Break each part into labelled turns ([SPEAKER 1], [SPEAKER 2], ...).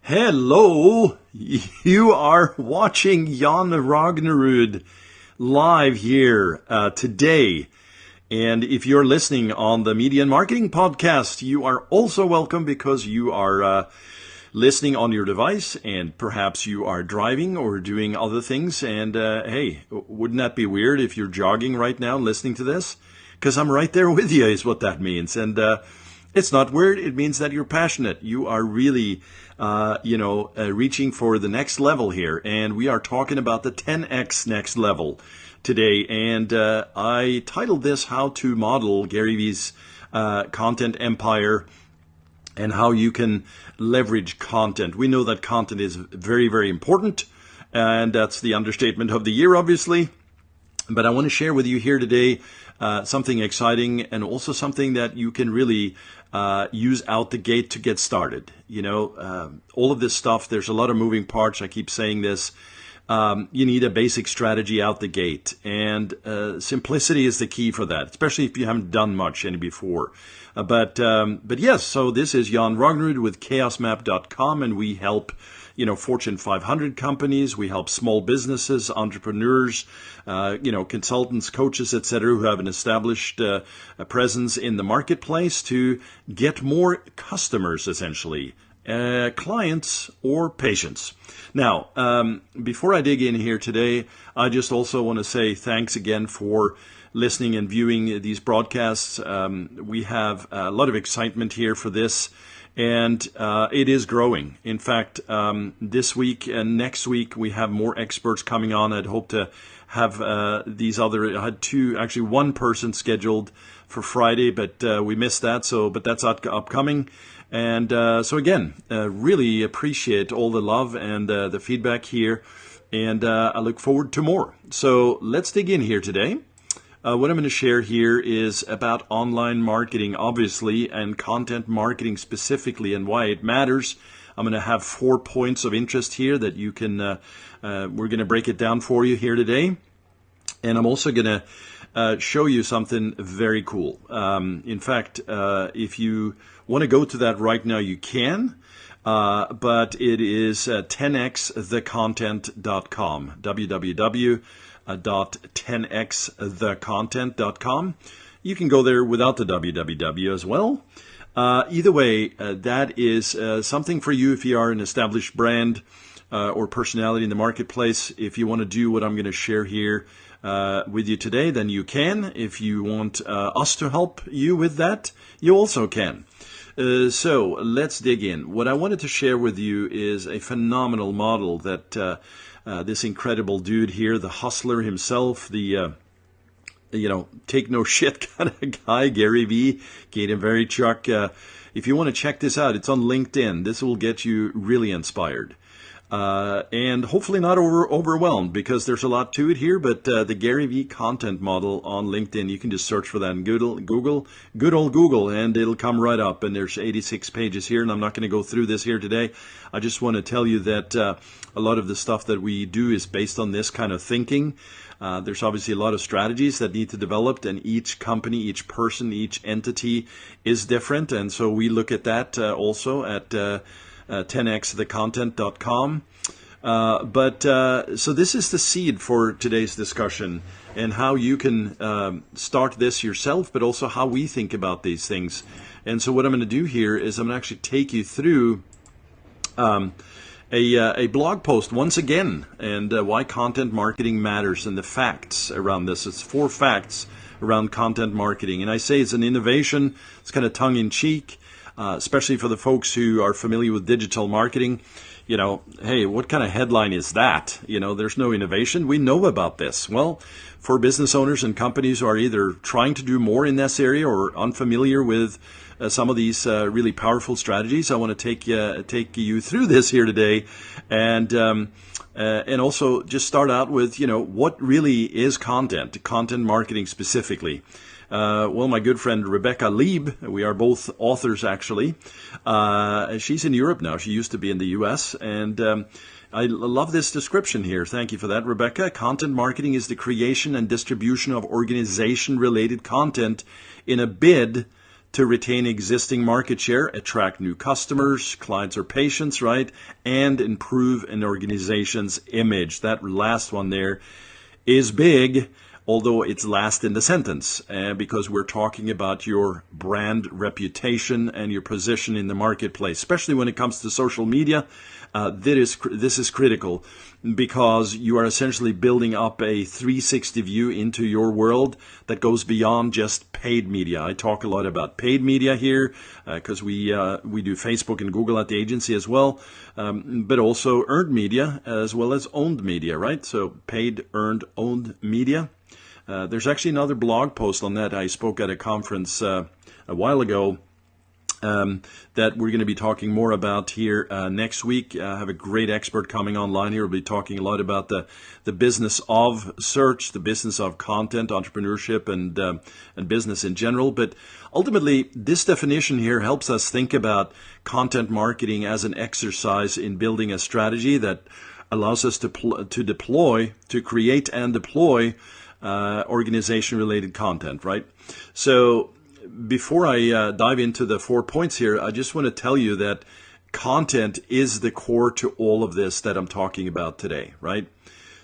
[SPEAKER 1] Hello, you are watching Jan Ragnerud live here today. And if you're listening on the Media and Marketing Podcast, you are also welcome because you are listening on your device and perhaps you are driving or doing other things. And hey, wouldn't that be weird if you're jogging right now listening to this? Because I'm right there with you is what that means. And it's not weird. It means that you're passionate. You are really, reaching for the next level here. And we are talking about the 10x next level today. And I titled this How to Model Gary Vee's Content Empire and how you can leverage content. We know that content is very, very important. And that's the understatement of the year, obviously. But I want to share with you here today something exciting and also something that you can really use out the gate to get started. You know, all of this stuff, there's a lot of moving parts. I keep saying this. You need a basic strategy out the gate. And simplicity is the key for that, especially if you haven't done much any before. But yes, so this is Jan Ragnerud with chaosmap.com, and we help Fortune 500 companies. We help small businesses, entrepreneurs, consultants, coaches, etc., who have an established presence in the marketplace to get more customers, essentially, clients or patients. Now, before I dig in here today, I just also want to say thanks again for listening and viewing these broadcasts. We have a lot of excitement here for this. And it is growing. In fact, this week and next week, we have more experts coming on. I'd hope to have I had one person scheduled for Friday, but we missed that. But that's upcoming. And so again, really appreciate all the love and the feedback here. And I look forward to more. So let's dig in here today. What I'm going to share here is about online marketing, obviously, and content marketing specifically and why it matters. I'm going to have 4 points of interest here that you can, we're going to break it down for you here today. And I'm also going to show you something very cool. In fact, if you want to go to that right now, you can. But it is 10xthecontent.com, www.10xthecontent.com. You can go there without the www as well. Either way, that is something for you if you are an established brand or personality in the marketplace. If you want to do what I'm going to share here with you today, then you can. If you want us to help you with that, you also can. So let's dig in. What I wanted to share with you is a phenomenal model that this incredible dude here, the hustler himself, the take no shit kind of guy, Gary Vee, Vaynerchuk. If you want to check this out, it's on LinkedIn. This will get you really inspired. And hopefully not overwhelmed, because there's a lot to it here, but the Gary Vee content model on LinkedIn, you can just search for that in good old Google, and it'll come right up. And there's 86 pages here, and I'm not going to go through this here today. I just want to tell you that a lot of the stuff that we do is based on this kind of thinking. There's obviously a lot of strategies that need to develop, and each company, each person, each entity is different. And so we look at that also at 10xthecontent.com. So this is the seed for today's discussion and how you can start this yourself, but also how we think about these things. And so what I'm going to do here is I'm going to actually take you through a blog post once again, and why content marketing matters and the facts around this. It's 4 facts around content marketing. And I say it's an innovation. It's kind of tongue-in-cheek. Especially for the folks who are familiar with digital marketing. Hey, what kind of headline is that? There's no innovation. We know about this. Well, for business owners and companies who are either trying to do more in this area or unfamiliar with some of these really powerful strategies, I want to take you through this here today, and also just start out with what really is content marketing specifically. My good friend Rebecca Lieb, we are both authors actually. She's in Europe now. She used to be in the US. And I love this description here. Thank you for that, Rebecca. Content marketing is the creation and distribution of organization-related content in a bid to retain existing market share, attract new customers, clients or patients, right? And improve an organization's image. That last one there is big, although it's last in the sentence, because we're talking about your brand reputation and your position in the marketplace, especially when it comes to social media. This is critical, because you are essentially building up a 360 view into your world that goes beyond just paid media. I talk a lot about paid media here because we do Facebook and Google at the agency as well, but also earned media as well as owned media, right? So paid, earned, owned media. There's actually another blog post on that. I spoke at a conference a while ago that we're going to be talking more about here next week. I have a great expert coming online here. We'll be talking a lot about the business of search, the business of content, entrepreneurship, and business in general. But ultimately, this definition here helps us think about content marketing as an exercise in building a strategy that allows us to create and deploy organization-related content, right? So before I dive into the 4 points here, I just want to tell you that content is the core to all of this that I'm talking about today, right?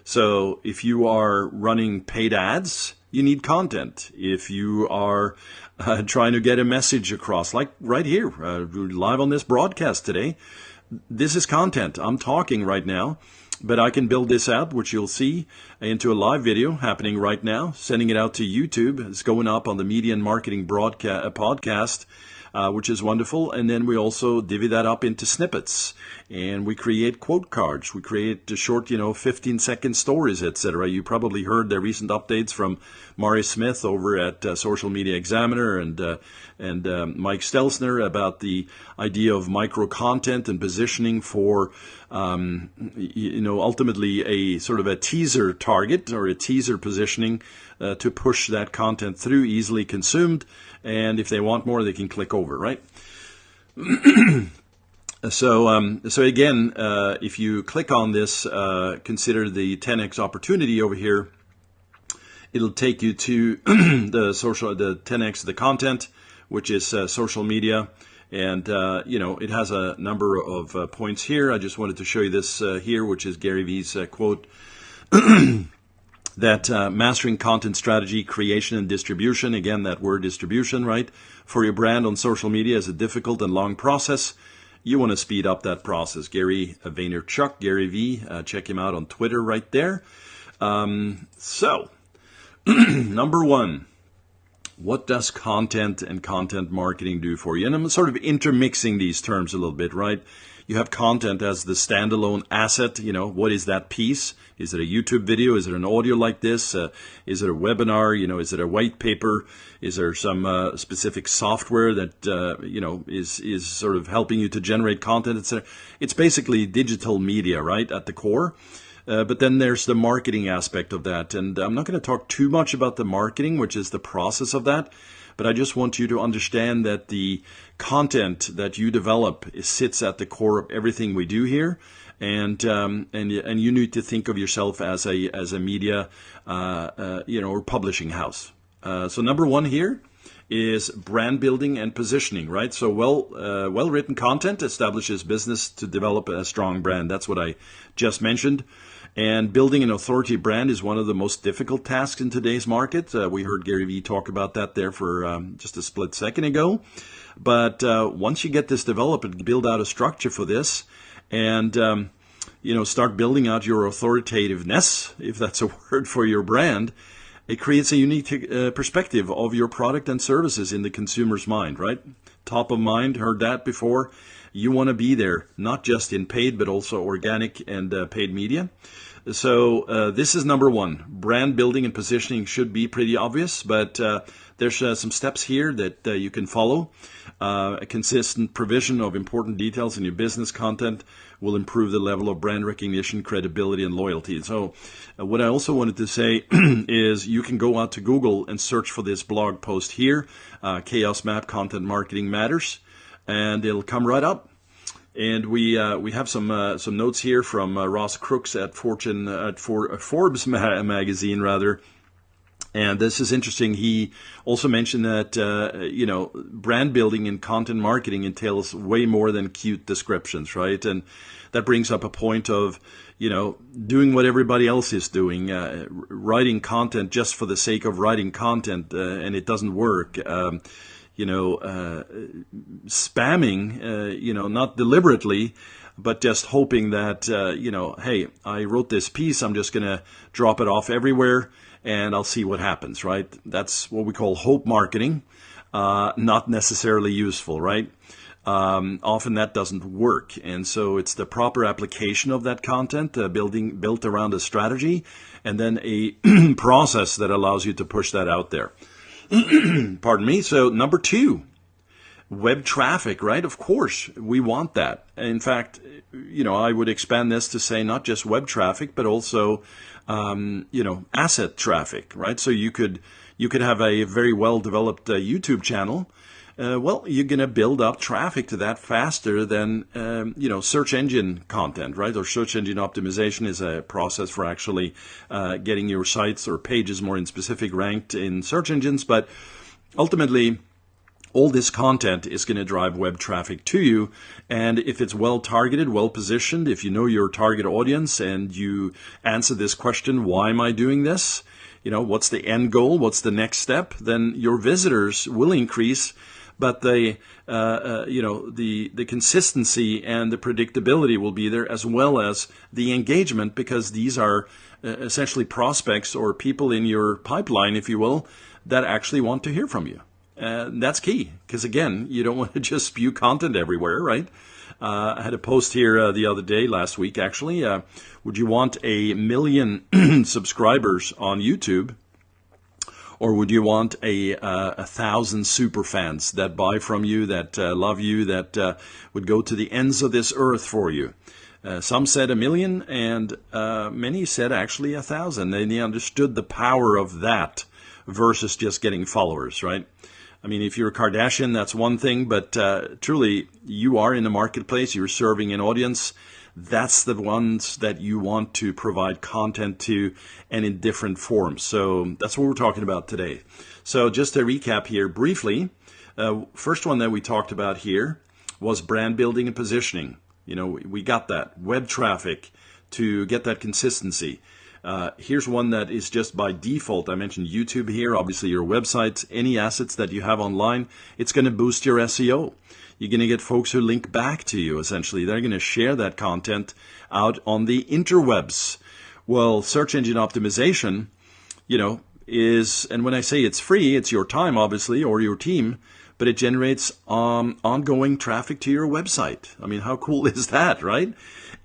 [SPEAKER 1] So if you are running paid ads, you need content. If you are trying to get a message across, like right here, live on this broadcast today, this is content. I'm talking right now, but I can build this out, which you'll see, into a live video happening right now, sending it out to YouTube. It's going up on the Media and Marketing podcast, which is wonderful. And then we also divvy that up into snippets, and we create quote cards. We create short, 15-second stories, etc. You probably heard the recent updates from Mari Smith over at Social Media Examiner and Mike Stelzner about the idea of micro content and positioning for, ultimately a sort of a teaser target or a teaser positioning to push that content through, easily consumed. And if they want more, they can click over, right? So again, if you click on this, consider the 10x opportunity over here. It'll take you to the 10x the content, which is social media, and it has a number of points here. I just wanted to show you this here, which is Gary Vee's quote. That mastering content strategy, creation, and distribution, again, that word distribution, right, for your brand on social media is a difficult and long process. You want to speed up that process. Gary Vaynerchuk, Gary V, check him out on Twitter right there. So, number one, what does content and content marketing do for you? And I'm sort of intermixing these terms a little bit, right? You have content as the standalone asset. What is that piece? Is it a YouTube video? Is it an audio like this? Is it a webinar? Is it a white paper? Is there some specific software that, is sort of helping you to generate content, etc.? It's basically digital media, right, at the core. But then there's the marketing aspect of that. And I'm not going to talk too much about the marketing, which is the process of that. But I just want you to understand that the content that you develop sits at the core of everything we do here, and you need to think of yourself as a media, or publishing house. So number one here is brand building and positioning, right? So well written content establishes business to develop a strong brand. That's what I just mentioned. And building an authority brand is one of the most difficult tasks in today's market. We heard Gary Vee talk about that there for just a split second ago. But once you get this developed and build out a structure for this, and start building out your authoritativeness, if that's a word for your brand, it creates a unique perspective of your product and services in the consumer's mind, right? Top of mind, heard that before. You want to be there, not just in paid, but also organic and paid media. So this is number one. Brand building and positioning should be pretty obvious, but there's some steps here that you can follow. A consistent provision of important details in your business content will improve the level of brand recognition, credibility, and loyalty. So what I also wanted to say is you can go out to Google and search for this blog post here, Chaos Map Content Marketing Matters, and it'll come right up. And we have some notes here from Ross Crooks at Forbes magazine, rather. And this is interesting. He also mentioned that, brand building and content marketing entails way more than cute descriptions, right? And that brings up a point of, doing what everybody else is doing, writing content just for the sake of writing content, and it doesn't work. Spamming, not deliberately, but just hoping that, hey, I wrote this piece, I'm just going to drop it off everywhere and I'll see what happens, right? That's what we call hope marketing, not necessarily useful, right? Often that doesn't work. And so it's the proper application of that content, built around a strategy, and then a process that allows you to push that out there. Pardon me. So number 2, web traffic, right? Of course, we want that. In fact, I would expand this to say not just web traffic, but also, asset traffic, right? So you could have a very well-developed YouTube channel. You're going to build up traffic to that faster than, search engine content, right? Or search engine optimization is a process for actually getting your sites or pages more in specific ranked in search engines. But ultimately, all this content is going to drive web traffic to you. And if it's well targeted, well positioned, if you know your target audience and you answer this question, why am I doing this? What's the end goal? What's the next step? Then your visitors will increase. But the consistency and the predictability will be there, as well as the engagement, because these are essentially prospects or people in your pipeline, if you will, that actually want to hear from you. That's key, because again, you don't want to just spew content everywhere, right? I had a post here the other day, last week actually. Would you want 1 million subscribers on YouTube? Or would you want 1,000 super fans that buy from you, that love you, that would go to the ends of this earth for you? Some said 1 million, and many said actually 1,000. They understood the power of that versus just getting followers, right? I mean, if you're a Kardashian, that's one thing, but truly, you are in the marketplace, you're serving an audience. That's the ones that you want to provide content to, and in different forms. So that's what we're talking about today. So just to recap here briefly, first one that we talked about here was brand building and positioning. We got that. Web traffic to get that consistency. Here's one that is just by default. I mentioned YouTube here, obviously your websites, any assets that you have online, it's going to boost your SEO. You're going to get folks who link back to you, essentially. They're going to share that content out on the interwebs. Well, search engine optimization, is, and when I say it's free, it's your time, obviously, or your team, but it generates ongoing traffic to your website. I mean, how cool is that, right?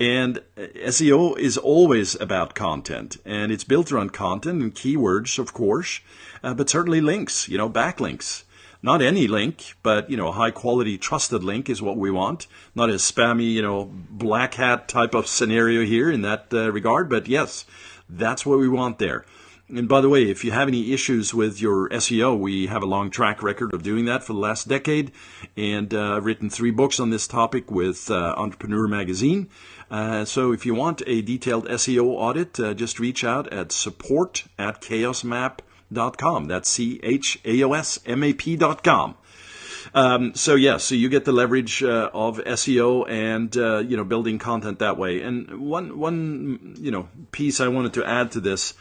[SPEAKER 1] And SEO is always about content, and it's built around content and keywords, of course, but certainly links, backlinks. Not any link, but, high quality trusted link is what we want. Not a spammy, black hat type of scenario here in that regard. But yes, that's what we want there. And by the way, if you have any issues with your SEO, we have a long track record of doing that for the last decade, and I've written 3 books on this topic with Entrepreneur Magazine. So if you want a detailed SEO audit, just reach out at support@chaosmap.com. That's CHAOSMAP.com. So you get the leverage of SEO and building content that way. And one piece I wanted to add to this,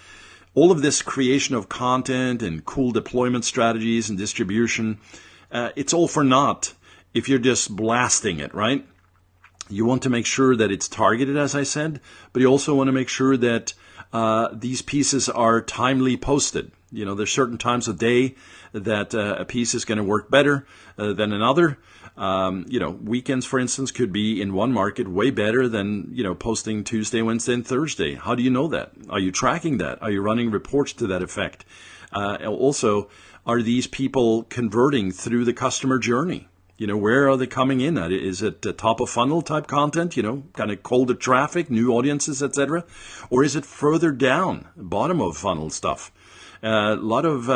[SPEAKER 1] all of this creation of content and cool deployment strategies and distribution, it's all for naught if you're just blasting it, right? You want to make sure that it's targeted, as I said, but you also want to make sure that these pieces are timely posted. There's certain times of day that a piece is going to work better than another. Weekends, for instance, could be in one market way better than, posting Tuesday, Wednesday, and Thursday. How do you know that? Are you tracking that? Are you running reports to that effect? Also, are these people converting through the customer journey? Where are they coming in at? Is it top of funnel type content, kind of colder traffic, new audiences, etc.? Or is it further down, bottom of funnel stuff? A lot of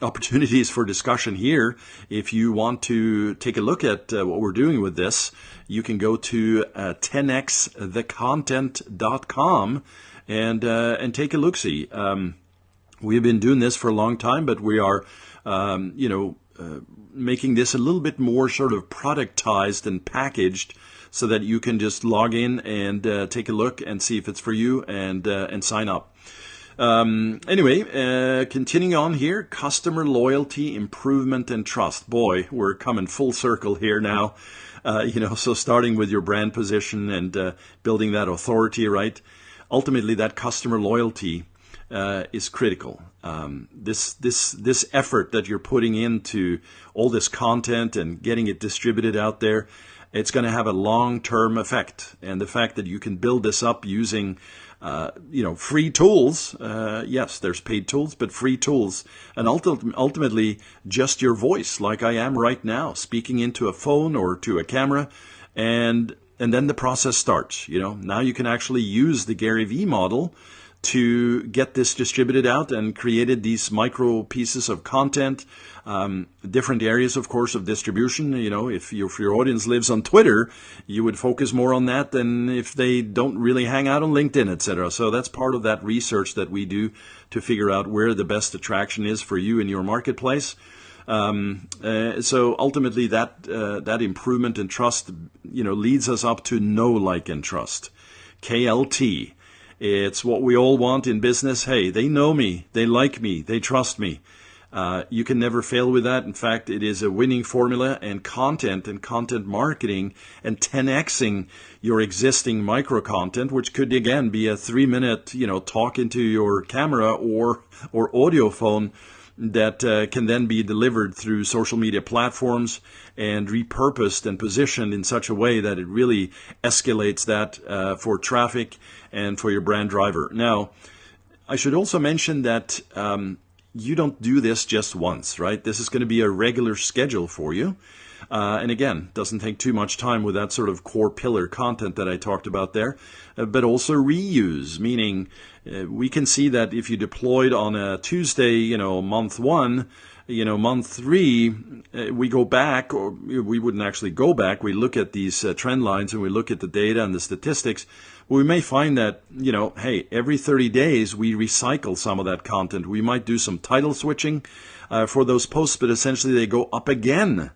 [SPEAKER 1] opportunities for discussion here. If you want to take a look at what we're doing with this, you can go to 10xthecontent.com and take a look-see. We've been doing this for a long time, but we are, making this a little bit more sort of productized and packaged so that you can just log in and take a look and see if it's for you and sign up. Anyway, continuing on here, customer loyalty, improvement, and trust. Boy, we're coming full circle here now. So starting with your brand position and building that authority, right? Ultimately, that customer loyalty is critical. This effort that you're putting into all this content and getting it distributed out there, it's going to have a long-term effect. And the fact that you can build this up using free tools. Yes, there's paid tools, but free tools. And ultimately, just your voice, like I am right now, speaking into a phone or to a camera. And then the process starts. Now you can actually use the Gary Vee model to get this distributed out and created these micro pieces of content, different areas, of course, of distribution. If your audience lives on Twitter, you would focus more on that than if they don't really hang out on LinkedIn, etc. So that's part of that research that we do to figure out where the best attraction is for you in your marketplace. So ultimately that improvement in trust, leads us up to know, like, and trust. KLT. It's what we all want in business. Hey, they know me, they like me, they trust me. You can never fail with that. In fact, it is a winning formula, and content marketing and 10xing your existing micro content, which could again be a 3-minute, talk into your camera or audio phone that can then be delivered through social media platforms and repurposed and positioned in such a way that it really escalates that for traffic and for your brand driver. Now, I should also mention that you don't do this just once, right? This is going to be a regular schedule for you. And again, doesn't take too much time with that sort of core pillar content that I talked about there, but also reuse, meaning we can see that if you deployed on a Tuesday, month 1, month 3, we go back, or we wouldn't actually go back. We look at these trend lines and we look at the data and the statistics. We may find that, hey, every 30 days we recycle some of that content. We might do some title switching for those posts, but essentially they go up again.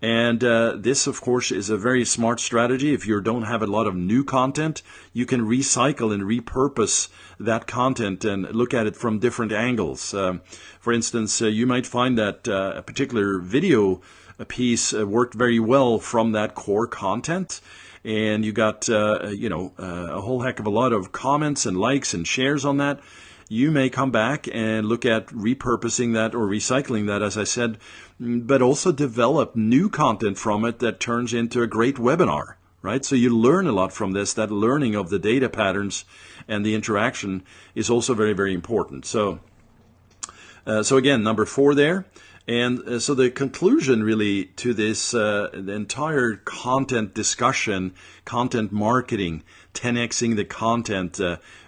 [SPEAKER 1] And this, of course, is a very smart strategy. If you don't have a lot of new content, you can recycle and repurpose that content and look at it from different angles. For instance, you might find that a particular video piece worked very well from that core content. And you got, a whole heck of a lot of comments and likes and shares on that. You may come back and look at repurposing that or recycling that, as I said, but also develop new content from it that turns into a great webinar, right? So you learn a lot from this. That learning of the data patterns and the interaction is also very, very important. So again, number 4 there. And so the conclusion really to this the entire content discussion, content marketing, 10xing the content,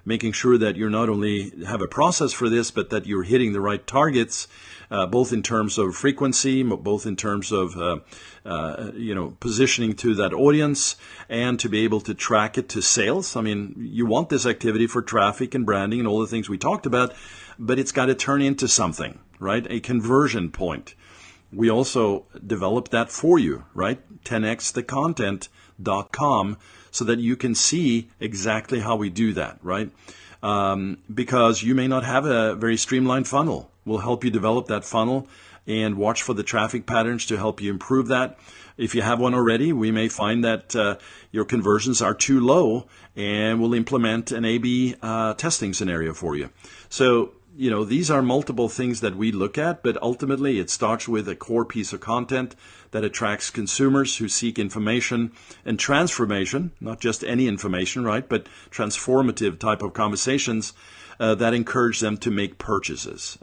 [SPEAKER 1] making sure that you're not only have a process for this, but that you're hitting the right targets, both in terms of frequency, both in terms of positioning to that audience, and to be able to track it to sales. I mean, you want this activity for traffic and branding and all the things we talked about, but it's got to turn into something, right? A conversion point. We also developed that for you, right? 10xthecontent.com, so that you can see exactly how we do that, right? Because you may not have a very streamlined funnel. We'll help you develop that funnel and watch for the traffic patterns to help you improve that. If you have one already, we may find that your conversions are too low, and we'll implement an A/B testing scenario for you. So, these are multiple things that we look at, but ultimately it starts with a core piece of content that attracts consumers who seek information and transformation, not just any information, right, but transformative type of conversations that encourage them to make purchases.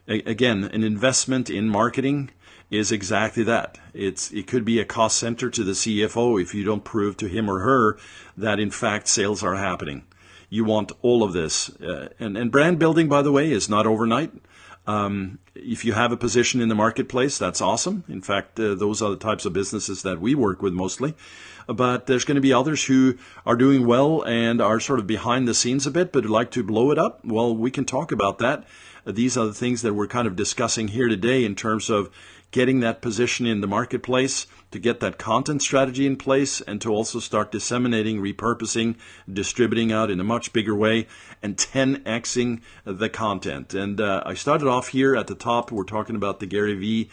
[SPEAKER 1] Again, an investment in marketing is exactly that. It could be a cost center to the CFO if you don't prove to him or her that in fact sales are happening. You want all of this. And brand building, by the way, is not overnight. if you have a position in the marketplace, that's awesome. In fact, those are the types of businesses that we work with mostly. But there's going to be others who are doing well and are sort of behind the scenes a bit, but would like to blow it up. Well, we can talk about that. These are the things that we're kind of discussing here today in terms of getting that position in the marketplace, to get that content strategy in place, and to also start disseminating, repurposing, distributing out in a much bigger way, and 10xing the content. And I started off here at the top. We're talking about the Gary Vee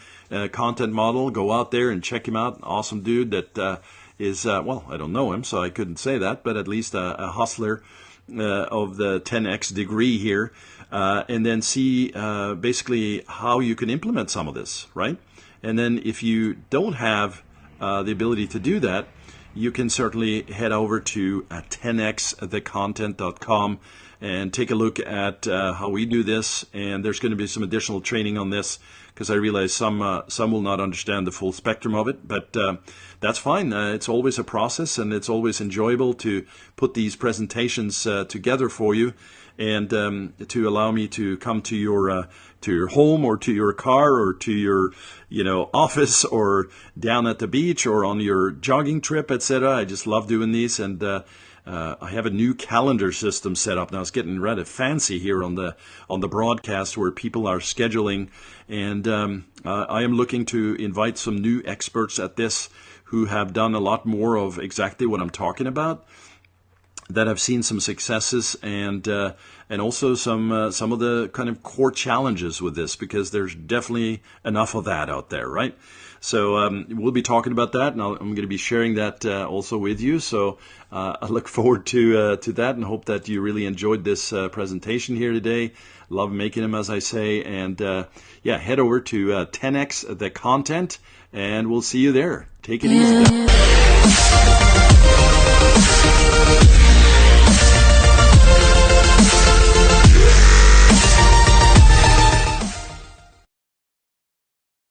[SPEAKER 1] content model. Go out there and check him out. Awesome dude that is, well, I don't know him, so I couldn't say that, but at least a hustler of the 10x degree here. And then see basically how you can implement some of this, right? And then if you don't have the ability to do that, you can certainly head over to 10xthecontent.com and take a look at how we do this. And there's going to be some additional training on this, because I realize some will not understand the full spectrum of it, but that's fine. It's always a process, and it's always enjoyable to put these presentations together for you, and to allow me to come to your home, or to your car, or to your office, or down at the beach, or on your jogging trip, etc. I just love doing these, and I have a new calendar system set up now. It's getting rather fancy here on the broadcast, where people are scheduling, and I am looking to invite some new experts at this who have done a lot more of exactly what I'm talking about, that have seen some successes, and also some of the kind of core challenges with this, because there's definitely enough of that out there, right? So we'll be talking about that, and I'm going to be sharing that also with you. So I look forward to that, and hope that you really enjoyed this presentation here today. Love making them, as I say, and yeah, head over to 10x the content, and we'll see you there. Take it easy.